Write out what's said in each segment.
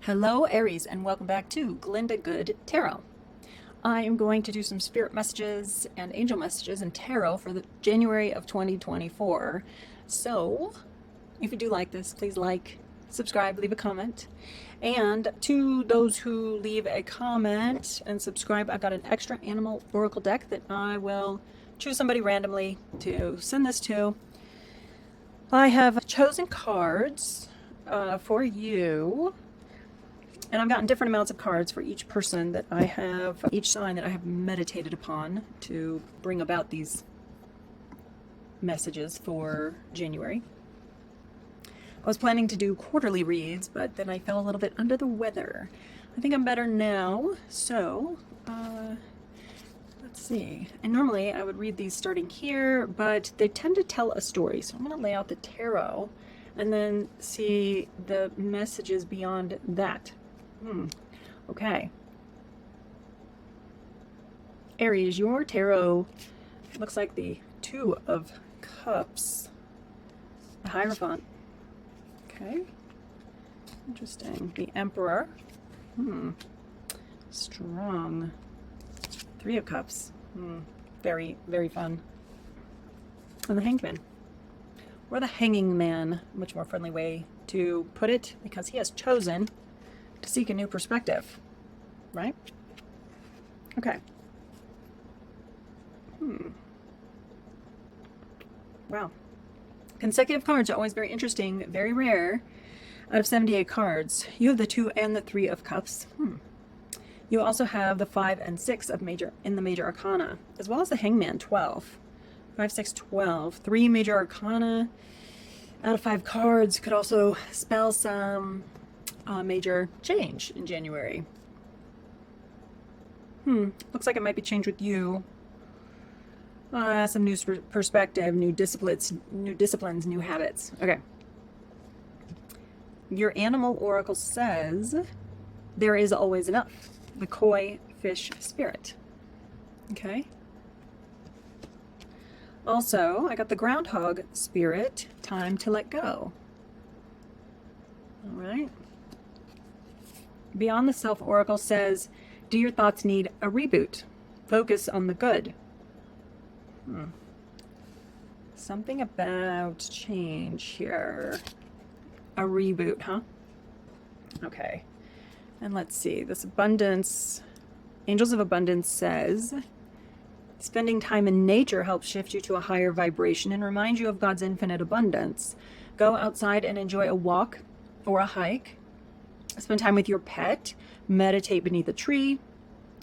Hello Aries, and welcome back to Glinda Good Tarot. I am going to do some spirit messages and angel messages in tarot for the January of 2024. So if you do like this, please like, subscribe, leave a comment. And to those who leave a comment and subscribe, I've got an extra animal oracle deck that I will choose somebody randomly to send this to. I have chosen cards for you. And I've gotten different amounts of cards for each person that I have, each sign that I have meditated upon to bring about these messages for January. I was planning to do quarterly reads, but then I fell a little bit under the weather. I think I'm better now, so let's see. And normally I would read these starting here, but they tend to tell a story. So I'm going to lay out the tarot and then see the messages beyond that. Okay. Aries, your tarot looks like the Two of Cups. The Hierophant. Okay. Interesting. The Emperor. Strong. Three of Cups. Very, very fun. And the Hanged Man. Or the Hanging Man. Much more friendly way to put it, because he has chosen to seek a new perspective, right? Okay. Wow. Consecutive cards are always very interesting, very rare. Out of 78 cards, you have the 2 and the 3 of Cups. You also have the 5 and 6 of in the Major Arcana, as well as the Hangman, 12. 5, 6, 12. 3 Major Arcana out of 5 cards could also spell some major change in January. Looks like it might be change with you. Some new perspective, new disciplines, new habits. Okay. Your animal oracle says there is always enough. The koi fish spirit. Okay. Also, I got the groundhog spirit, time to let go. All right. Beyond the Self oracle says, do your thoughts need a reboot? Focus on the good. Something about change here. A reboot, huh? Okay. And let's see. This abundance, Angels of Abundance says, spending time in nature helps shift you to a higher vibration and remind you of God's infinite abundance. Go outside and enjoy a walk or a hike. Spend time with your pet, meditate beneath a tree,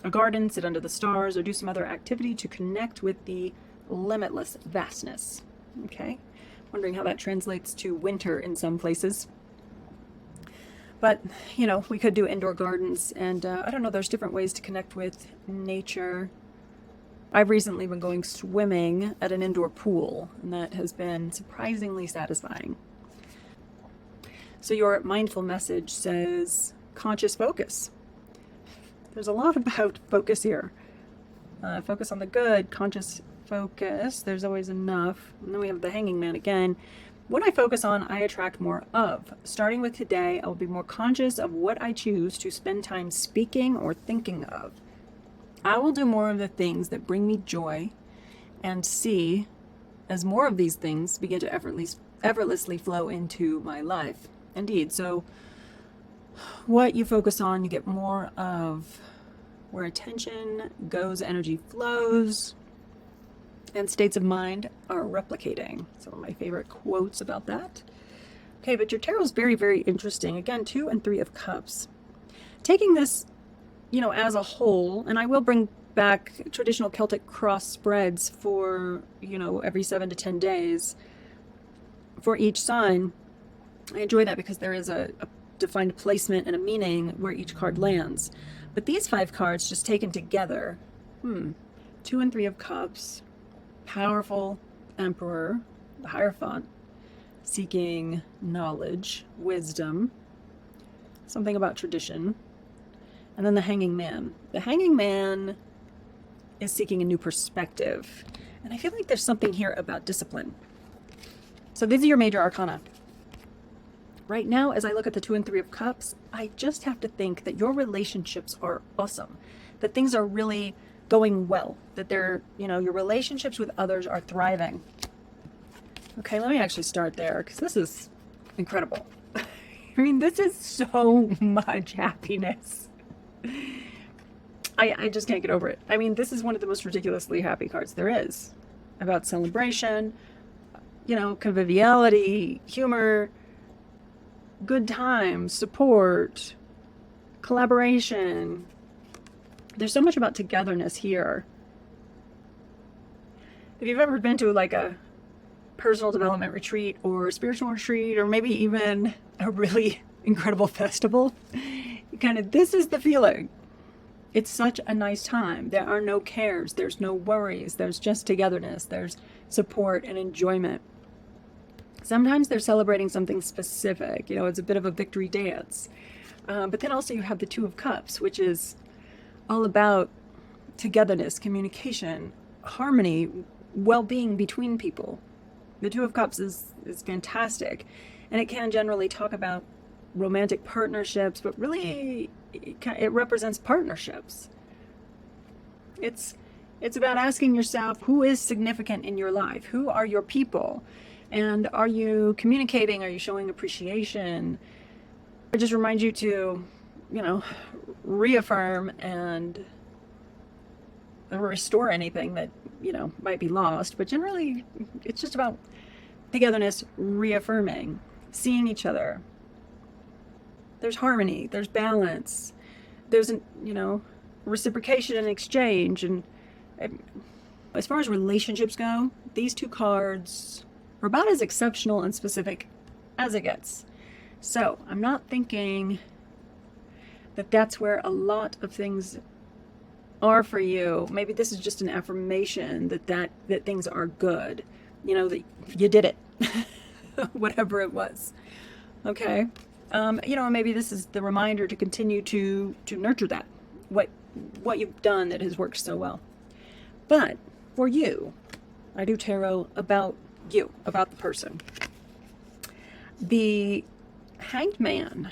a garden, sit under the stars, or do some other activity to connect with the limitless vastness. Okay, wondering how that translates to winter in some places. But, you know, we could do indoor gardens, and I don't know, there's different ways to connect with nature. I've recently been going swimming at an indoor pool, and that has been surprisingly satisfying. So your mindful message says conscious focus. There's a lot about focus here. Focus on the good, conscious focus. There's always enough. And then we have the Hanging Man again. What I focus on, I attract more of. Starting with today, I will be more conscious of what I choose to spend time speaking or thinking of. I will do more of the things that bring me joy and see as more of these things begin to effortlessly flow into my life. Indeed. So what you focus on, you get more of. Where attention goes, energy flows, and states of mind are replicating. Some of my favorite quotes about that. Okay, but your tarot is very, very interesting. Again, 2 and 3 of Cups. Taking this, you know, as a whole, and I will bring back traditional Celtic cross spreads for, you know, every 7 to 10 days for each sign. I enjoy that because there is a defined placement and a meaning where each card lands. But these 5 cards just taken together, 2 and 3 of Cups, powerful Emperor, the Hierophant, seeking knowledge, wisdom, something about tradition, and then the Hanging Man. The Hanging Man is seeking a new perspective, and I feel like there's something here about discipline. So these are your major arcana. Right now, as I look at the 2 and 3 of Cups, I just have to think that your relationships are awesome, that things are really going well, that they're, your relationships with others are thriving. Okay, let me actually start there, because this is incredible. I mean, this is so much happiness. I just can't get over it. I mean, this is one of the most ridiculously happy cards there is. About celebration, conviviality, humor, good times, support, collaboration. There's so much about togetherness here. If you've ever been to like a personal development retreat or spiritual retreat, or maybe even a really incredible festival, this is the feeling. It's such a nice time. There are no cares, there's no worries, there's just togetherness, there's support and enjoyment. Sometimes they're celebrating something specific, it's a bit of a victory dance. But then also you have the 2 of Cups, which is all about togetherness, communication, harmony, well-being between people. The 2 of Cups is fantastic, and it can generally talk about romantic partnerships, but really it represents partnerships. It's about asking yourself, who is significant in your life? Who are your people? And are you communicating? Are you showing appreciation? It just reminds you to, reaffirm and restore anything that, might be lost. But generally, it's just about togetherness, reaffirming, seeing each other. There's harmony, there's balance, there's, reciprocation and exchange. And as far as relationships go, these 2 cards are about as exceptional and specific as it gets. So I'm not thinking that that's where a lot of things are for you. Maybe this is just an affirmation that things are good, that you did it, whatever it was. Okay. Maybe this is the reminder to continue to nurture that, what you've done that has worked so well. But for you, I do tarot about you, about the person. The Hanged Man,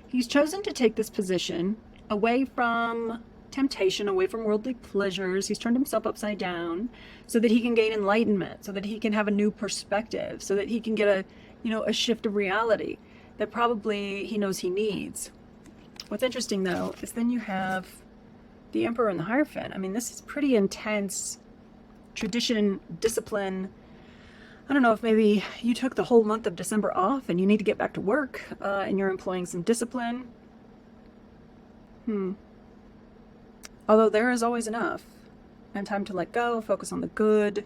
he's chosen to take this position away from temptation, away from worldly pleasures. He's turned himself upside down so that he can gain enlightenment, so that he can have a new perspective, so that he can get a shift of reality that probably he knows he needs. What's interesting though is then you have the Emperor and the Hierophant. I mean, this is pretty intense tradition, discipline. I don't know if maybe you took the whole month of December off and you need to get back to work and you're employing some discipline. Although there is always enough and time to let go, focus on the good.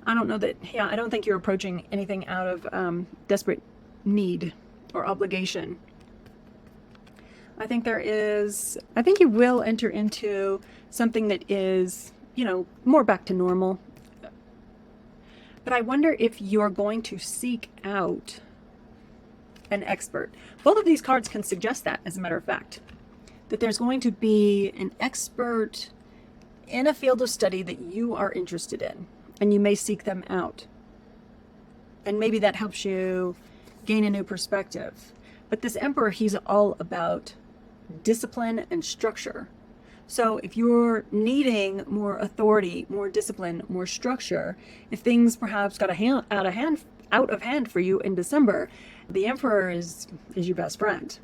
I don't know that, I don't think you're approaching anything out of desperate need or obligation. I think you will enter into something that is, more back to normal. But I wonder if you're going to seek out an expert. Both of these cards can suggest that, as a matter of fact, that there's going to be an expert in a field of study that you are interested in, and you may seek them out. And maybe that helps you gain a new perspective. But this Emperor, he's all about discipline and structure. So if you're needing more authority, more discipline, more structure, if things perhaps got out of hand for you in December, the Emperor is your best friend.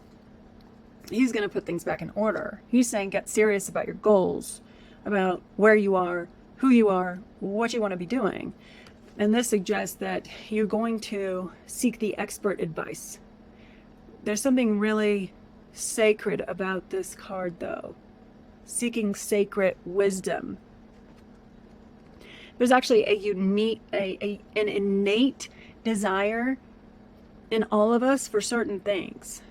He's going to put things back in order. He's saying get serious about your goals, about where you are, who you are, what you want to be doing. And this suggests that you're going to seek the expert advice. There's something really sacred about this card, though. Seeking sacred wisdom. There's actually an innate desire in all of us for certain things.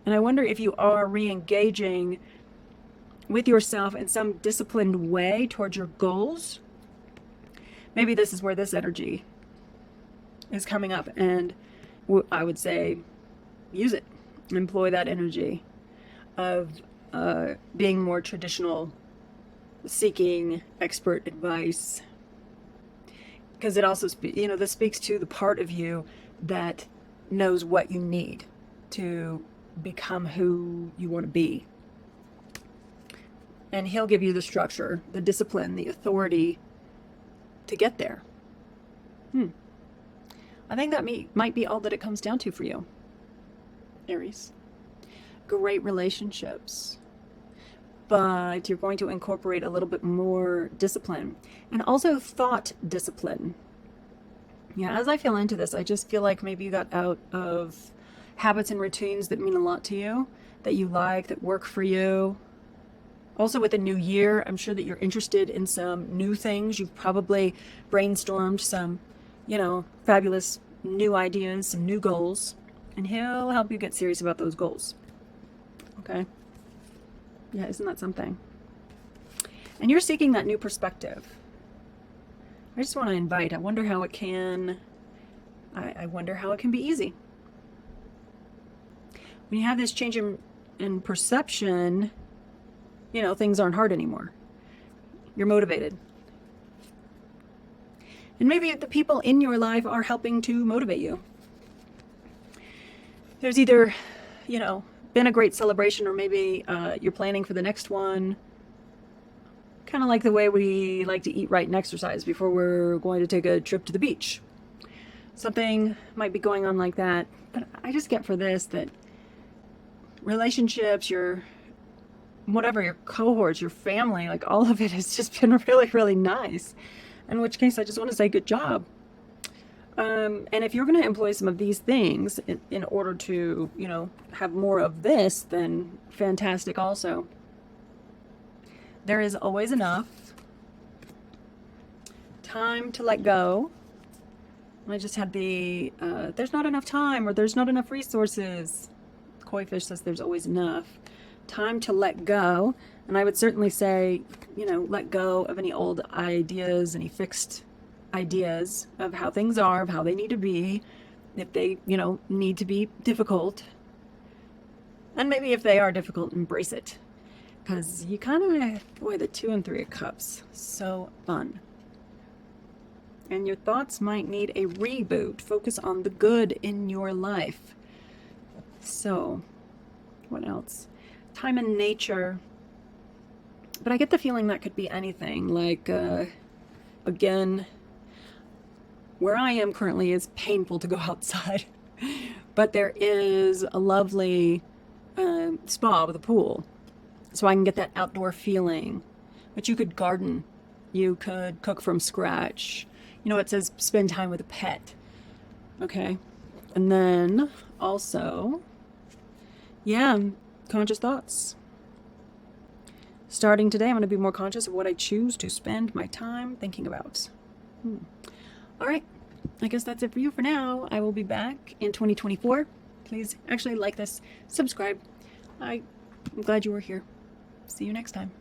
And I wonder if you are re-engaging with yourself in some disciplined way towards your goals. Maybe this is where this energy is coming up, and I would say use it. Employ that energy of being more traditional, seeking expert advice. because it also, this speaks to the part of you that knows what you need to become who you want to be. And he'll give you the structure, the discipline, the authority to get there. I think that might be all that it comes down to for you, Aries. Great relationships, but you're going to incorporate a little bit more discipline and also thought discipline. Yeah, as I feel into this, I just feel like maybe you got out of habits and routines that mean a lot to you, that you like, that work for you. Also with the new year, I'm sure that you're interested in some new things. You've probably brainstormed some, fabulous new ideas, some new goals, and he'll help you get serious about those goals. Okay? Yeah, isn't that something? And you're seeking that new perspective. I just want to invite, I wonder how it can be easy. When you have this change in perception, things aren't hard anymore. You're motivated. And maybe the people in your life are helping to motivate you. There's either, been a great celebration, or maybe you're planning for the next one. Kind of like the way we like to eat right and exercise before we're going to take a trip to the beach. Something might be going on like that. But I just get for this that relationships, your cohorts, your family, like all of it has just been really, really nice. In which case, I just want to say good job. And if you're going to employ some of these things in order to, have more of this, then fantastic also. There is always enough time to let go. I just had there's not enough time, or there's not enough resources. Koi fish says there's always enough time to let go. And I would certainly say, let go of any old ideas, any fixed ideas of how things are, of how they need to be, if they, need to be difficult. And maybe if they are difficult, embrace it. Because you kind of, boy, the 2 and 3 of Cups, so fun. And your thoughts might need a reboot. Focus on the good in your life. So, what else? Time and nature. But I get the feeling that could be anything. Like, again, where I am currently is painful to go outside. But there is a lovely spa with a pool. So I can get that outdoor feeling. But you could garden. You could cook from scratch. It says spend time with a pet. Okay? And then also, conscious thoughts. Starting today, I'm going to be more conscious of what I choose to spend my time thinking about. All right. I guess that's it for you for now. I will be back in 2024. Please actually like this, subscribe. I'm glad you were here. See you next time.